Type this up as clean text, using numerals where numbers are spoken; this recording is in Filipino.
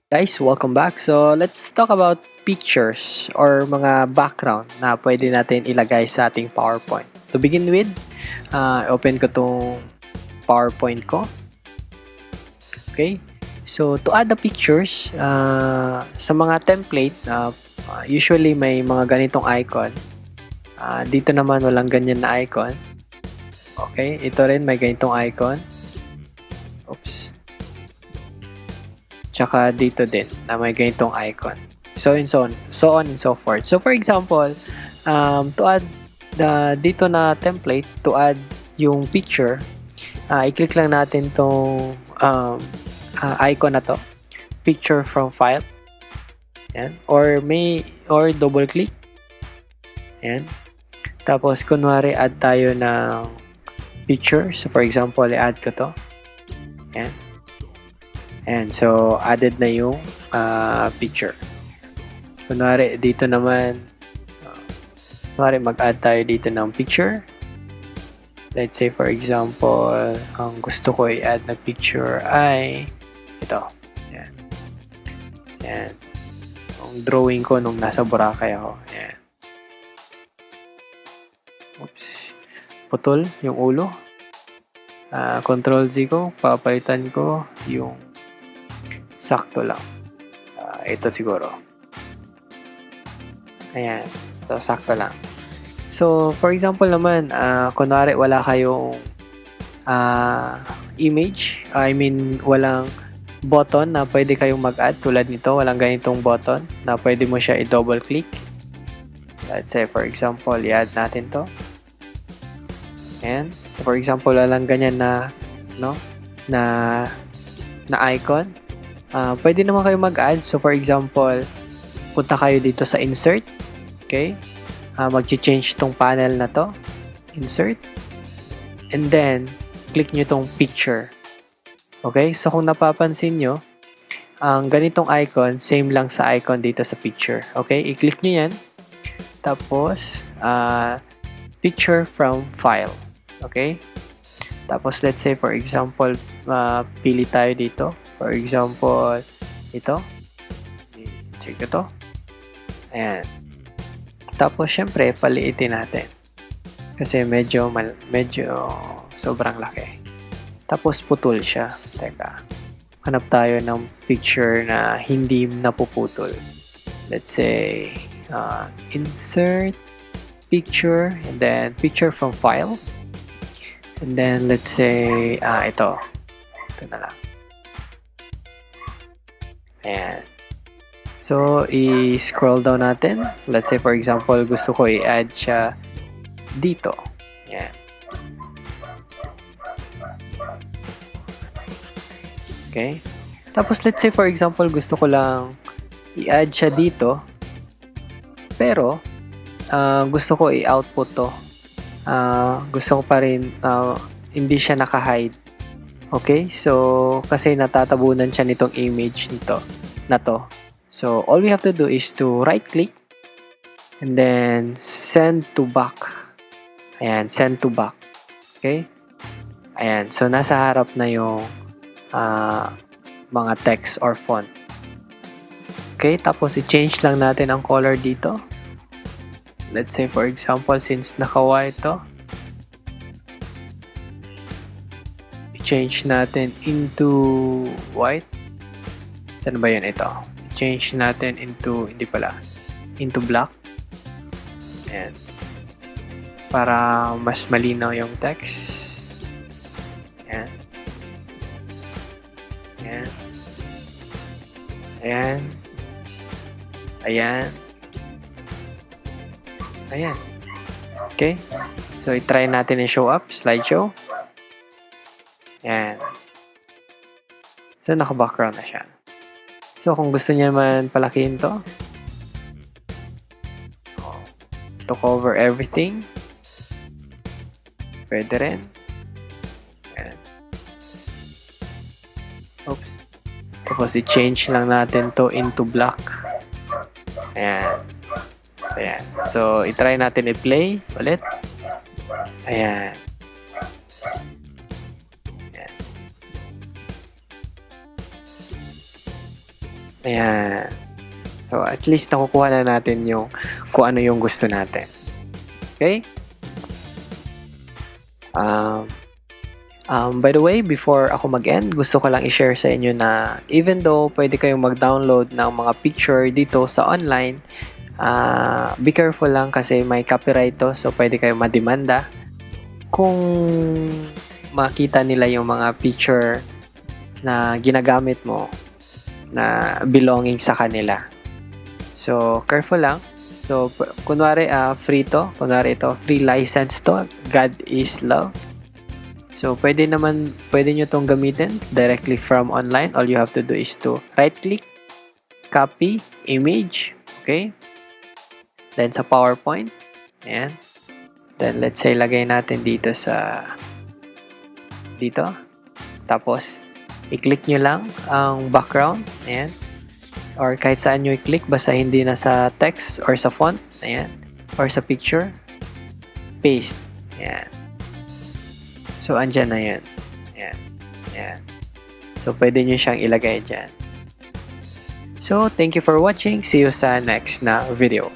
Guys, welcome back. So, let's talk about pictures or mga background na pwede natin ilagay sa ating PowerPoint. To begin with, open ko tong PowerPoint ko. Okay? So, to add the pictures, sa mga template, usually may mga ganitong icon. Dito naman walang ganyan na icon. Okay? Ito rin may ganitong icon. Oops. Tsaka dito din na may ganitong icon. So on and so forth. So for example, to add dito na template, to add yung picture, i-click lang natin tong icon na to, picture from file. Yan. Or double click. Yan. Tapos kunwari add tayo ng picture. So for example, i-add ko to. Yan. And so, added na yung picture. Kunwari, dito naman, mag-add tayo dito ng picture. Let's say, for example, ang gusto ko i-add na picture ay ito. Yan. Yan. Yung drawing ko nung nasa Boracay ako. Yan. Oops. Putol yung ulo. Control Z ko. Papalitan ko yung sakto lang. Ito siguro. Ayan. So, sakto lang. So, for example naman, kunwari wala kayong image. Walang button na pwede kayong mag-add. Tulad nito, walang ganitong button na pwede mo siya i-double click. Let's say, for example, i-add natin to. Ayan. So, for example, walang ganyan na icon. Pwede naman kayo mag-add. So, for example, punta kayo dito sa insert. Okay? Mag-change tong panel na to. Insert. And then, click nyo tong picture. Okay? So, kung napapansin nyo, ang ganitong icon, same lang sa icon dito sa picture. Okay? I-click nyo yan. Tapos, picture from file. Okay? Tapos, let's say, for example, pili tayo dito. For example, ito. I-insert ko to. Ayan. Tapos, syempre, paliitin natin. Kasi medyo sobrang laki. Tapos, putol siya. Teka. Hanap tayo ng picture na hindi napuputol. Let's say, insert, picture, and then picture from file. And then, let's say, ito. Ito na lang. Ayan. So, i-scroll down natin. Let's say, for example, gusto ko i-add siya dito. Ayan. Okay. Tapos, let's say, for example, gusto ko lang i-add siya dito. Pero, gusto ko i-output to. Gusto ko pa rin hindi siya naka-hide. Okay? So, kasi natatabunan siya nitong image na to. So, all we have to do is to right-click and then send to back. Ayan, send to back. Okay? Ayan. So, nasa harap na yung mga text or font. Okay? Tapos, i-change lang natin ang color dito. Let's say, for example, since naka-white to, change natin into white. Saan ba yun ito? Change natin into, into black. Ayan. Para mas malinaw yung text. Ayan. Ayan. Ayan. Ayan. Ayan. Okay? So, i-try natin yung show up, slideshow. Yan. So, naka-background na siya. So, kung gusto niya naman palakihin to, to cover everything, pwede rin. Yan. Oops. Tapos, i-change lang natin to into black. Ayan. Ayan. So, i-try natin i-play ulit. Ayan. Ayan. So, at least nakukuha na natin yung kung ano yung gusto natin. Okay? By the way, before ako mag-end, gusto ko lang i-share sa inyo na even though pwede kayong mag-download ng mga picture dito sa online, be careful lang kasi may copyright to, so pwede kayong mademanda kung makita nila yung mga picture na ginagamit mo na belonging sa kanila. So, careful lang. So, kunwari free to. Kunwari ito, free license to. God is love. So, pwede nyo tong gamitin directly from online. All you have to do is to right-click, copy, image. Okay? Then, sa PowerPoint. Ayan. Then, let's say, lagay natin dito dito. Tapos, i-click nyo lang ang background. Ayan. Or kahit saan nyo i-click, basta hindi na sa text or sa font. Ayan. Or sa picture. Paste. Ayan. So, andyan na yan. Ayan. Ayan. So, pwede nyo siyang ilagay dyan. So, thank you for watching. See you sa next na video.